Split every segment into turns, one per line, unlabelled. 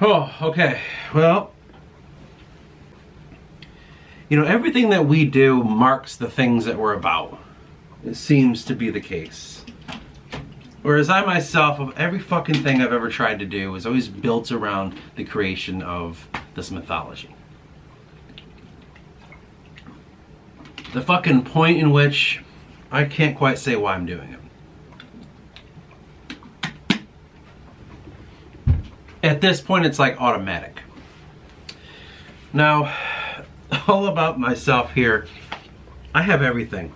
Oh, okay. Well, everything that we do marks the things that we're about. It seems to be the case. Whereas I myself, of every fucking thing I've ever tried to do, is always built around the creation of this mythology. The fucking point in which I can't quite say why I'm doing it. At this point, it's like automatic. Now, all about myself here, I have everything.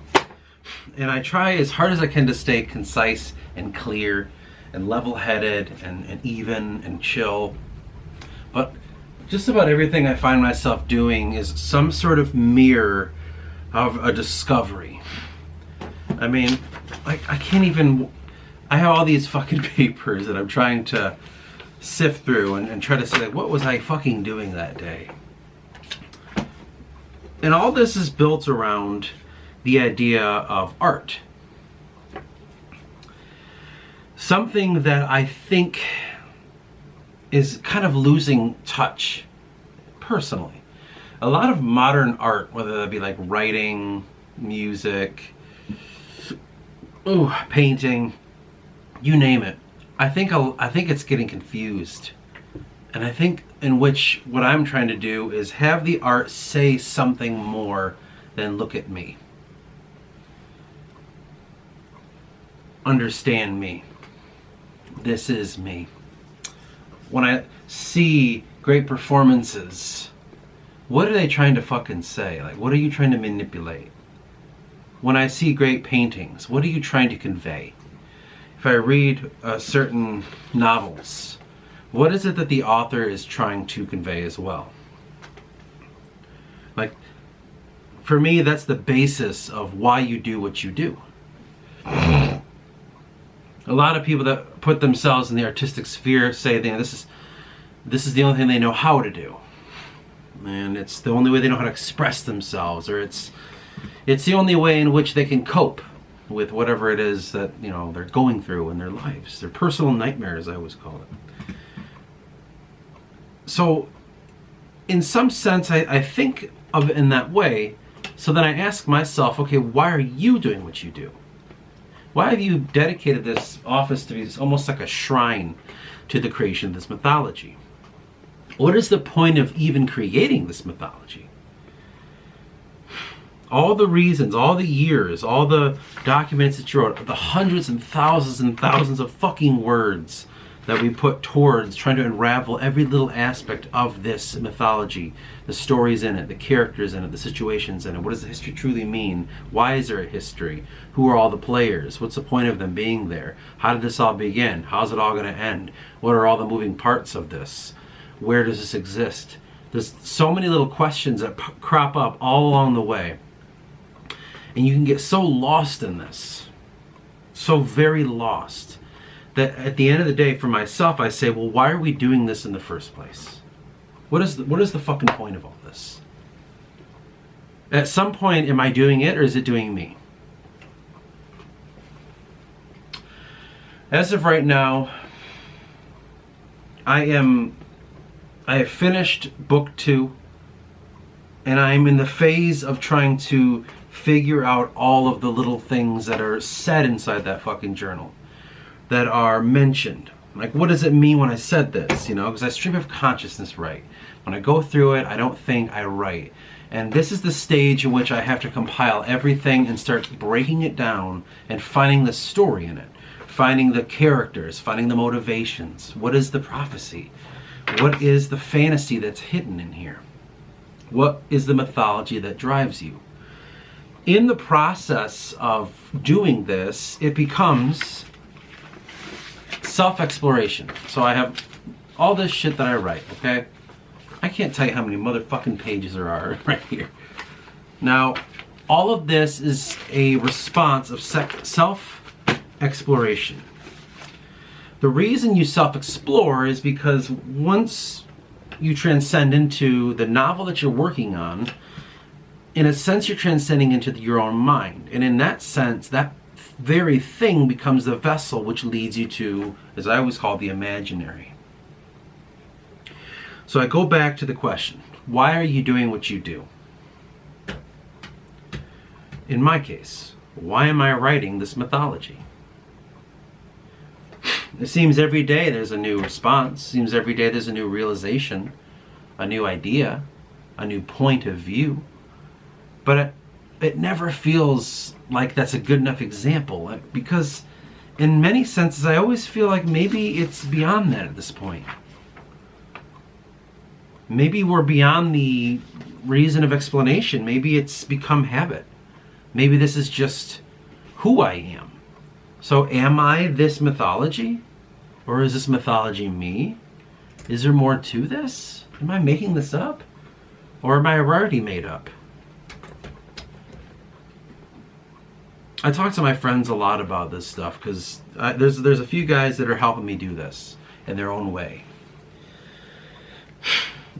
And I try as hard as I can to stay concise and clear and level-headed and even and chill. But just about everything I find myself doing is some sort of mirror of a discovery. I mean, I can't even... I have all these fucking papers that I'm trying to sift through and try to say, like, what was I fucking doing that day? And all this is built around the idea of art. Something that I think is kind of losing touch, personally. A lot of modern art, whether that be like writing, music, painting, you name it, I think it's getting confused. And I think in which what I'm trying to do is have the art say something more than look at me. Understand me. This is me. When I see great performances, what are they trying to fucking say? Like, what are you trying to manipulate? When I see great paintings, what are you trying to convey? If I read certain novels, what is it that the author is trying to convey as well? Like, for me, that's the basis of why you do what you do. A lot of people that put themselves in the artistic sphere say, this is the only thing they know how to do. And it's the only way they know how to express themselves, or it's the only way in which they can cope with whatever it is that, they're going through in their lives. Their personal nightmares, I always call it. So, in some sense, I think of it in that way. So then I ask myself, okay, why are you doing what you do? Why have you dedicated this office to be almost like a shrine to the creation of this mythology? What is the point of even creating this mythology? All the reasons, all the years, all the documents that you wrote, the hundreds and thousands of fucking words that we put towards trying to unravel every little aspect of this mythology, the stories in it, the characters in it, the situations in it. What does the history truly mean? Why is there a history? Who are all the players? What's the point of them being there? How did this all begin? How's it all going to end? What are all the moving parts of this? Where does this exist? There's so many little questions that crop up all along the way. And you can get so lost in this, so very lost, that at the end of the day, for myself, I say, well, why are we doing this in the first place? What is the fucking point of all this? At some point, am I doing it, or is it doing me? As of right now, I have finished book 2, and I'm in the phase of trying to figure out all of the little things that are said inside that fucking journal, that are mentioned. Like, what does it mean when I said this? Because I stream of consciousness write. When I go through it, I don't think, I write. And this is the stage in which I have to compile everything and start breaking it down and finding the story in it. Finding the characters, finding the motivations. What is the prophecy? What is the fantasy that's hidden in here? What is the mythology that drives you? In the process of doing this, it becomes self-exploration. So I have all this shit that I write, okay? I can't tell you how many motherfucking pages there are right here. Now, all of this is a response of self-exploration. The reason you self-explore is because once you transcend into the novel that you're working on, in a sense, you're transcending into your own mind. And in that sense, that very thing becomes the vessel which leads you to, as I always call, the imaginary. So I go back to the question, why are you doing what you do? In my case, why am I writing this mythology? It seems every day there's a new response. It seems every day there's a new realization, a new idea, a new point of view. But it never feels like that's a good enough example, because in many senses I always feel like maybe it's beyond that at this point. Maybe we're beyond the reason of explanation. Maybe it's become habit. Maybe this is just who I am. So am I this mythology? Or is this mythology me? Is there more to this? Am I making this up? Or am I already made up? I talk to my friends a lot about this stuff because there's a few guys that are helping me do this in their own way.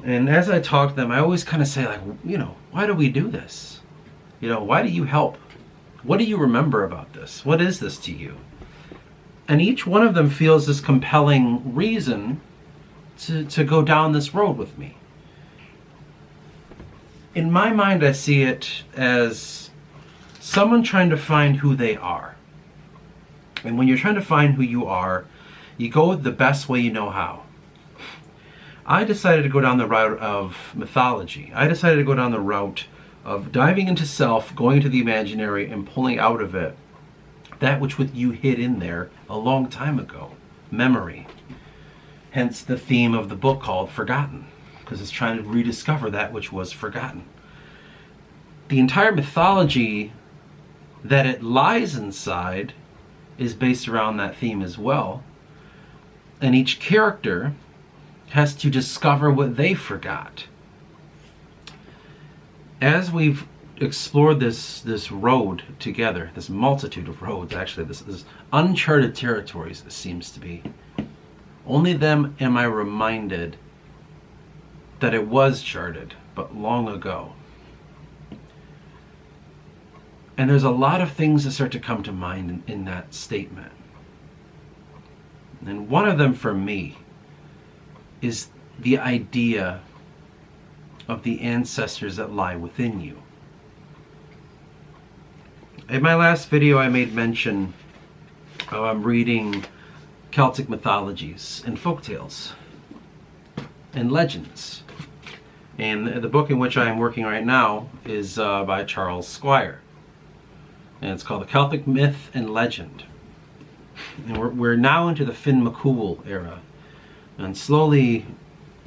And as I talk to them, I always kind of say, like, why do we do this? Why do you help? What do you remember about this? What is this to you? And each one of them feels this compelling reason to go down this road with me. In my mind, I see it as someone trying to find who they are. And when you're trying to find who you are, you go the best way you know how. I decided to go down the route of mythology. I decided to go down the route of diving into self, going to the imaginary, and pulling out of it that which you hid in there a long time ago. Memory. Hence the theme of the book called Forgotten, because it's trying to rediscover that which was forgotten. The entire mythology that it lies inside is based around that theme as well. And each character has to discover what they forgot. As we've explored this road together, this multitude of roads, actually, this uncharted territories, this seems to be, only then am I reminded that it was charted, but long ago. And there's a lot of things that start to come to mind in that statement. And one of them for me is the idea of the ancestors that lie within you. In my last video, I made mention of I'm reading Celtic mythologies and folktales and legends. And the book in which I am working right now is by Charles Squire. And it's called The Celtic Myth and Legend. And we're now into the Finn McCool era, and slowly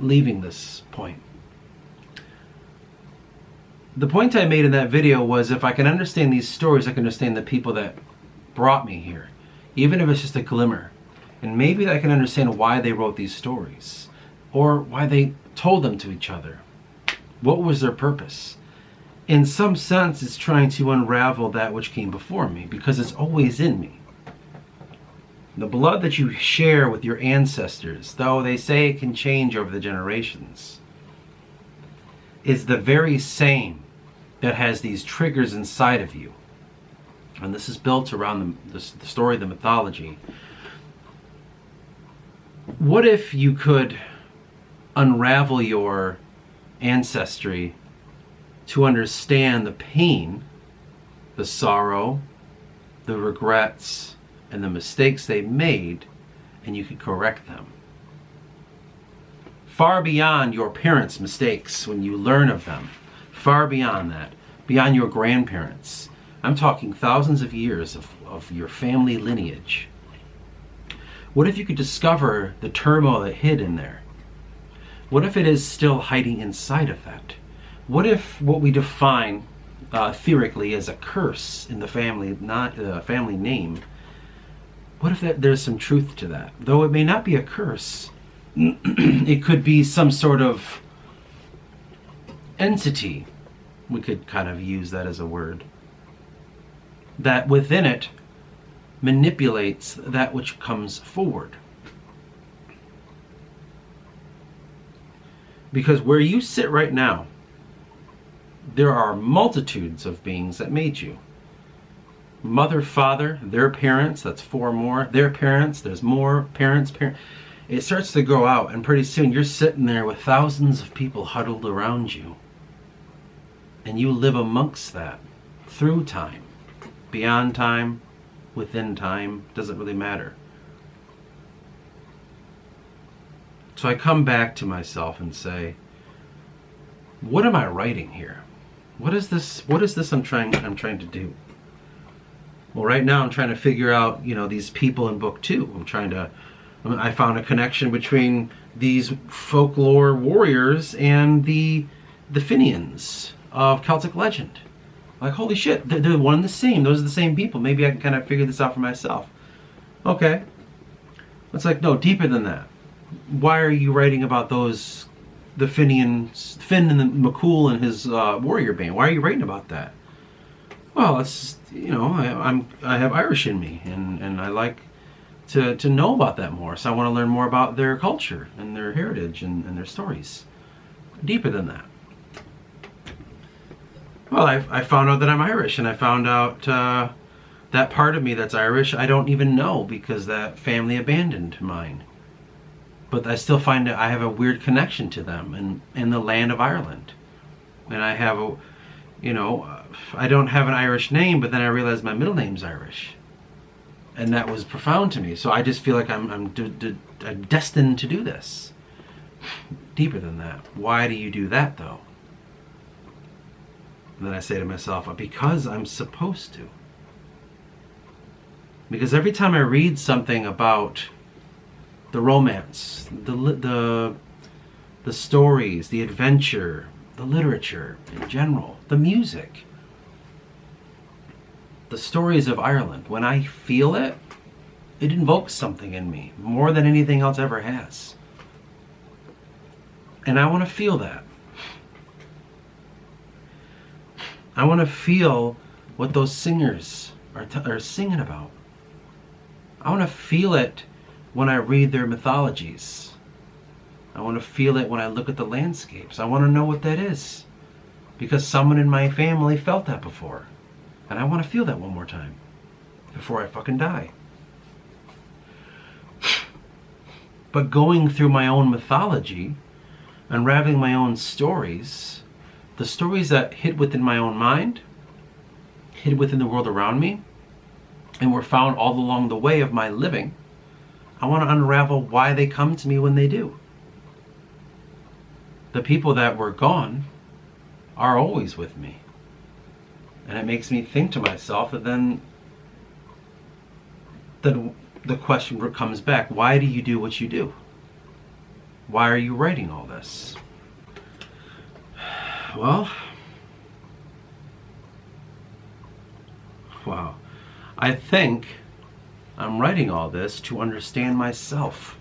leaving this point. The point I made in that video was, if I can understand these stories, I can understand the people that brought me here, even if it's just a glimmer. And maybe I can understand why they wrote these stories, or why they told them to each other. What was their purpose? In some sense, it's trying to unravel that which came before me, because it's always in me. The blood that you share with your ancestors, though they say it can change over the generations, is the very same that has these triggers inside of you. And this is built around the story, the mythology. What if you could unravel your ancestry to understand the pain, the sorrow, the regrets, and the mistakes they made, and you could correct them? Far beyond your parents' mistakes when you learn of them. Far beyond that. Beyond your grandparents. I'm talking thousands of years of your family lineage. What if you could discover the turmoil that hid in there? What if it is still hiding inside of that? What if what we define theoretically as a curse in the family, not family name, what if there's some truth to that? Though it may not be a curse, it could be some sort of entity. We could kind of use that as a word. That within it manipulates that which comes forward. Because where you sit right now, there are multitudes of beings that made you. Mother, father, their parents, that's 4 more. Their parents, there's more parents, it starts to go out, and pretty soon you're sitting there with thousands of people huddled around you. And you live amongst that, through time, beyond time, within time, doesn't really matter. So I come back to myself and say, what am I writing here? What is this I'm trying to do? Well, right now I'm trying to figure out, these people in book 2. I found a connection between these folklore warriors and the Finians of Celtic legend. Like, holy shit, they're one and the same. Those are the same people. Maybe I can kind of figure this out for myself. Okay. It's like, no, deeper than that. Why are you writing about those, the Finians, Finn and the McCool and his warrior band? Why are you writing about that? Well, it's, I have Irish in me, and I like to know about that more. So I want to learn more about their culture and their heritage and their stories. Deeper than that. Well, I found out that I'm Irish, and I found out that part of me that's Irish I don't even know because that family abandoned mine. But I still find that I have a weird connection to them and the land of Ireland. And I have I don't have an Irish name, but then I realized my middle name's Irish. And that was profound to me. So I just feel like I'm destined to do this. Deeper than that. Why do you do that, though? And then I say to myself, because I'm supposed to. Because every time I read something about the romance, the stories, the adventure, the literature in general, the music, the stories of Ireland, when I feel it, it invokes something in me more than anything else ever has. And I want to feel that. I want to feel what those singers are singing about. I want to feel it when I read their mythologies. I want to feel it when I look at the landscapes. I want to know what that is. Because someone in my family felt that before. And I want to feel that one more time. Before I fucking die. But going through my own mythology, unraveling my own stories, the stories that hit within my own mind, hit within the world around me, and were found all along the way of my living, I want to unravel why they come to me when they do. The people that were gone are always with me. And it makes me think to myself that then the question comes back, why do you do what you do? Why are you writing all this? Well, wow. I think I'm writing all this to understand myself.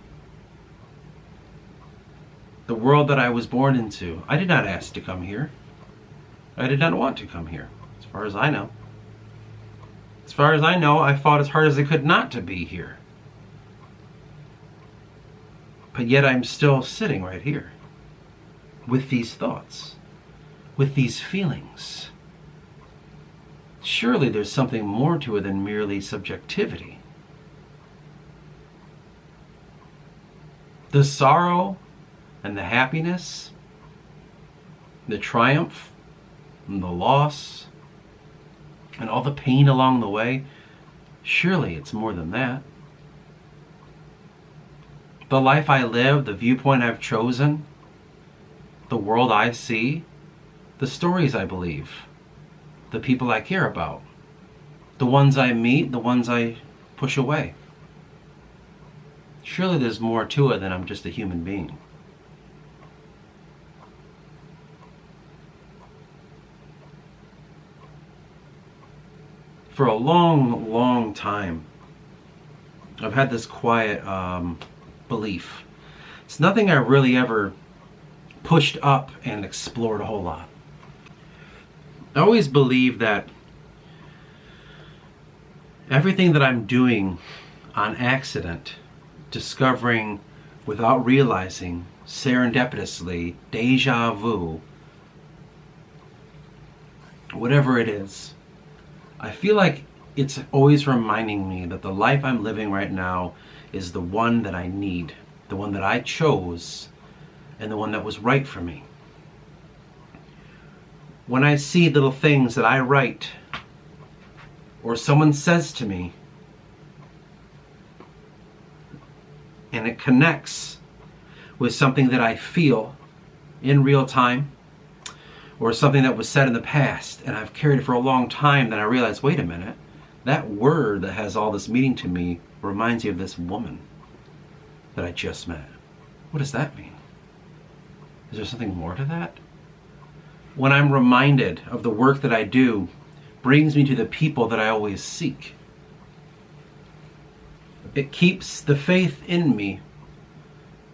The world that I was born into. I did not ask to come here. I did not want to come here, as far as I know. As far as I know, I fought as hard as I could not to be here. But yet I'm still sitting right here with these thoughts, with these feelings. Surely there's something more to it than merely subjectivity. The sorrow and the happiness, the triumph and the loss, and all the pain along the way, surely it's more than that. The life I live, the viewpoint I've chosen, the world I see, the stories I believe, the people I care about, the ones I meet, the ones I push away. Surely there's more to it than I'm just a human being. For a long, long time, I've had this quiet belief. It's nothing I really ever pushed up and explored a whole lot. I always believe that everything that I'm doing on accident, discovering without realizing, serendipitously, deja vu, whatever it is, I feel like it's always reminding me that the life I'm living right now is the one that I need. the one that I chose, and the one that was right for me. When I see little things that I write, or someone says to me, and it connects with something that I feel in real time, or something that was said in the past, and I've carried it for a long time, then I realize, wait a minute, that word that has all this meaning to me reminds me of this woman that I just met. What does that mean? Is there something more to that? When I'm reminded of the work that I do, brings me to the people that I always seek. It keeps the faith in me.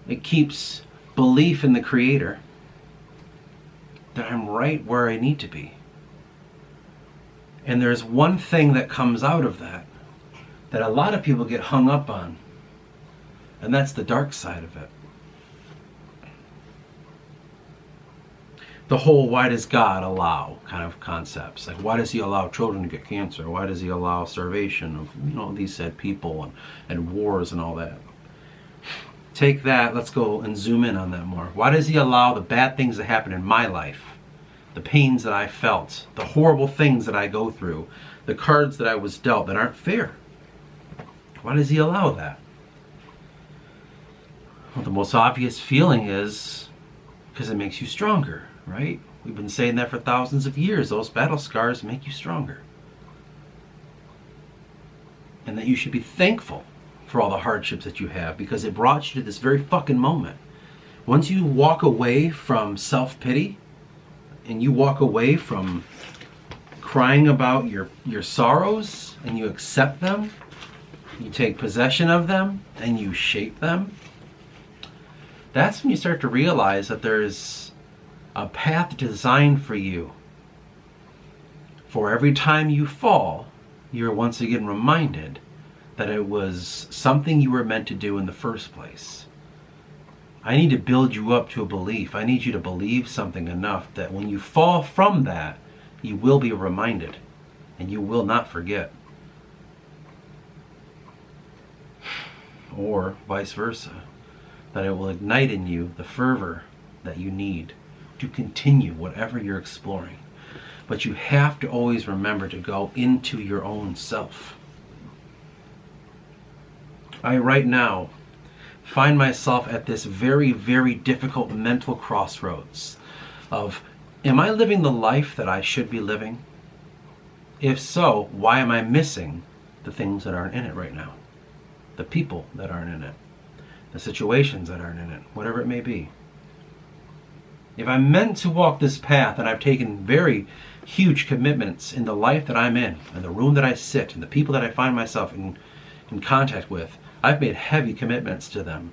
It keeps belief in the Creator that I'm right where I need to be. And there's one thing that comes out of that a lot of people get hung up on, and that's the dark side of it. The whole why does God allow kind of concepts. Like, why does he allow children to get cancer? Why does he allow starvation of, these said people and wars and all that? Take that, let's go and zoom in on that more. Why does he allow the bad things that happen in my life? The pains that I felt, the horrible things that I go through, the cards that I was dealt that aren't fair. Why does he allow that? Well, the most obvious feeling is because it makes you stronger, right? We've been saying that for thousands of years. Those battle scars make you stronger. And that you should be thankful for all the hardships that you have, because it brought you to this very fucking moment. Once you walk away from self-pity, and you walk away from crying about your sorrows, and you accept them, you take possession of them, and you shape them, that's when you start to realize that there's a path designed for you. For every time you fall, you're once again reminded that it was something you were meant to do in the first place. I need to build you up to a belief. I need you to believe something enough that when you fall from that, you will be reminded and you will not forget. Or vice versa, that it will ignite in you the fervor that you need to continue whatever you're exploring. But you have to always remember to go into your own self. I right now find myself at this very, very difficult mental crossroads of, am I living the life that I should be living? If so, why am I missing the things that aren't in it right now? The people that aren't in it, the situations that aren't in it, whatever it may be. If I'm meant to walk this path, and I've taken very huge commitments in the life that I'm in, and the room that I sit, and the people that I find myself in contact with, I've made heavy commitments to them.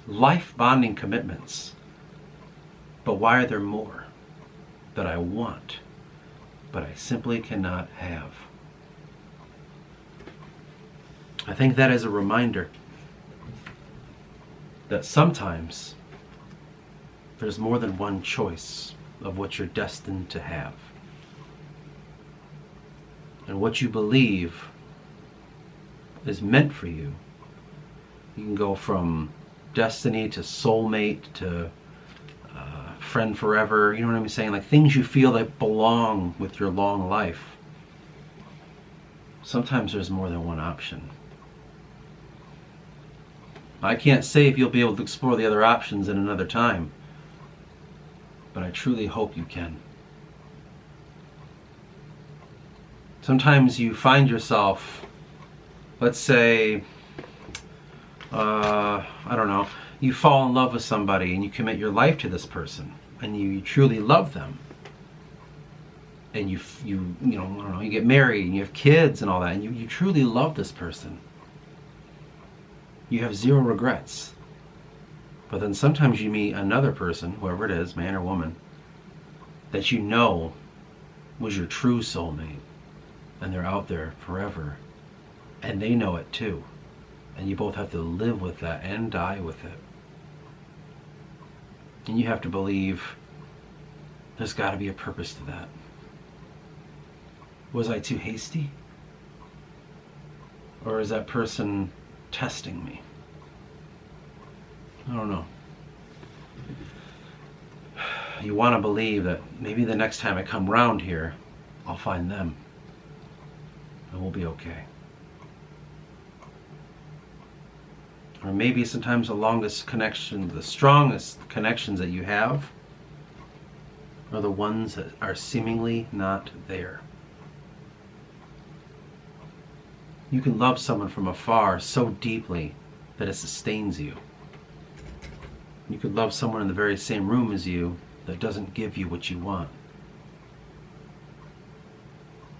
Life-bonding commitments. But why are there more that I want, but I simply cannot have? I think that is a reminder that sometimes there's more than one choice of what you're destined to have. And what you believe is meant for you. You can go from destiny to soulmate to friend forever. You know what I'm saying? Like things you feel that belong with your long life. Sometimes there's more than one option. I can't say if you'll be able to explore the other options in another time, but I truly hope you can. Sometimes you find yourself, let's say, I don't know, you fall in love with somebody and you commit your life to this person and you truly love them. And you I don't know, you get married and you have kids and all that, and you truly love this person. You have zero regrets. But then sometimes you meet another person, whoever it is, man or woman, that you know was your true soulmate, and they're out there forever, and they know it too, and you both have to live with that and die with it. And you have to believe there's got to be a purpose to that. Was I too hasty? Or is that person testing me? I don't know. You want to believe that maybe the next time I come around here, I'll find them. And we'll be okay. Or maybe sometimes the longest connection, the strongest connections that you have are the ones that are seemingly not there. You can love someone from afar so deeply that it sustains you. You could love someone in the very same room as you that doesn't give you what you want.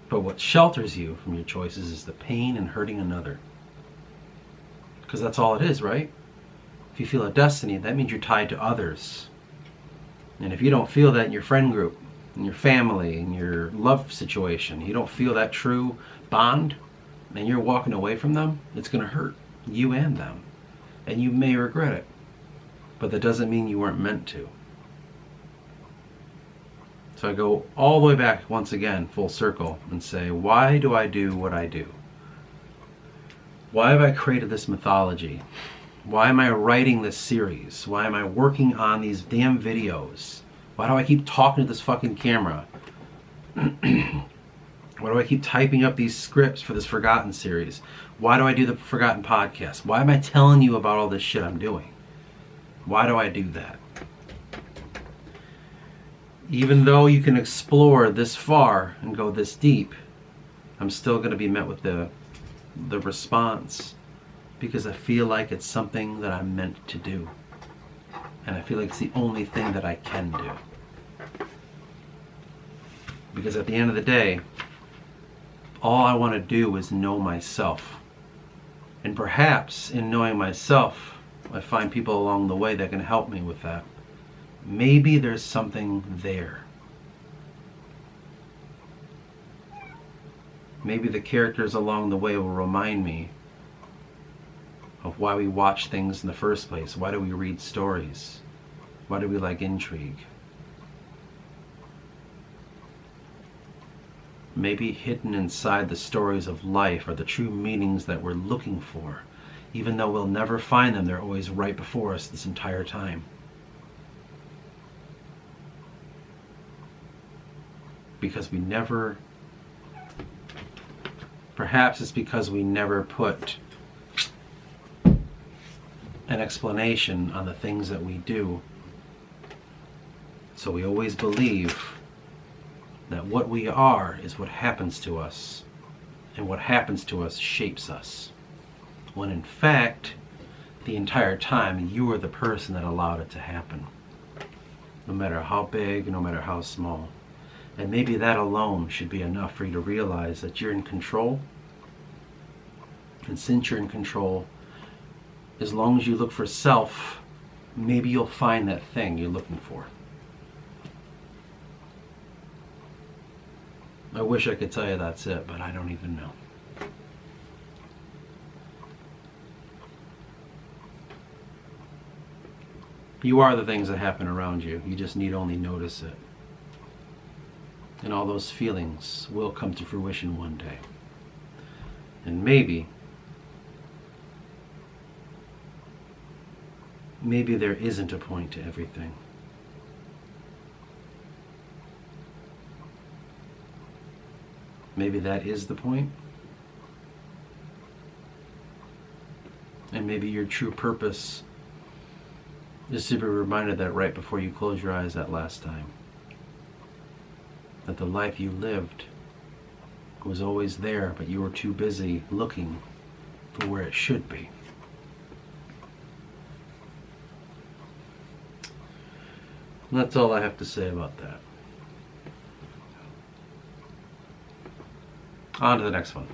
But what shelters you from your choices is the pain and hurting another. Because that's all it is, right? If you feel a destiny, that means you're tied to others. And if you don't feel that in your friend group, in your family, in your love situation, you don't feel that true bond, and you're walking away from them, it's going to hurt you and them. And you may regret it. But that doesn't mean you weren't meant to. So I go all the way back once again, full circle, and say, why do I do what I do? Why have I created this mythology? Why am I writing this series? Why am I working on these damn videos? Why do I keep talking to this fucking camera? Why do I keep typing up these scripts for this Forgotten series? Why do I do the Forgotten podcast? Why am I telling you about all this shit I'm doing? Why do I do that? Even though you can explore this far and go this deep, I'm still going to be met with the response, because I feel like it's something that I'm meant to do. And I feel like it's the only thing that I can do. Because at the end of the day, all I want to do is know myself. And perhaps in knowing myself, I find people along the way that can help me with that. Maybe there's something there. Maybe the characters along the way will remind me of why we watch things in the first place. Why do we read stories? Why do we like intrigue? Maybe hidden inside the stories of life are the true meanings that we're looking for. Even though we'll never find them, they're always right before us this entire time. Because we never, perhaps it's because we never put an explanation on the things that we do. So we always believe that what we are is what happens to us, and what happens to us shapes us. When in fact, the entire time, you are the person that allowed it to happen. No matter how big, no matter how small. And maybe that alone should be enough for you to realize that you're in control. And since you're in control, as long as you look for self, maybe you'll find that thing you're looking for. I wish I could tell you that's it, but I don't even know. You are the things that happen around you. You just need only notice it. And all those feelings will come to fruition one day. And maybe there isn't a point to everything. Maybe that is the point. And maybe your true purpose is to be reminded that right before you close your eyes that last time. That the life you lived was always there, but you were too busy looking for where it should be. And that's all I have to say about that. On to the next one.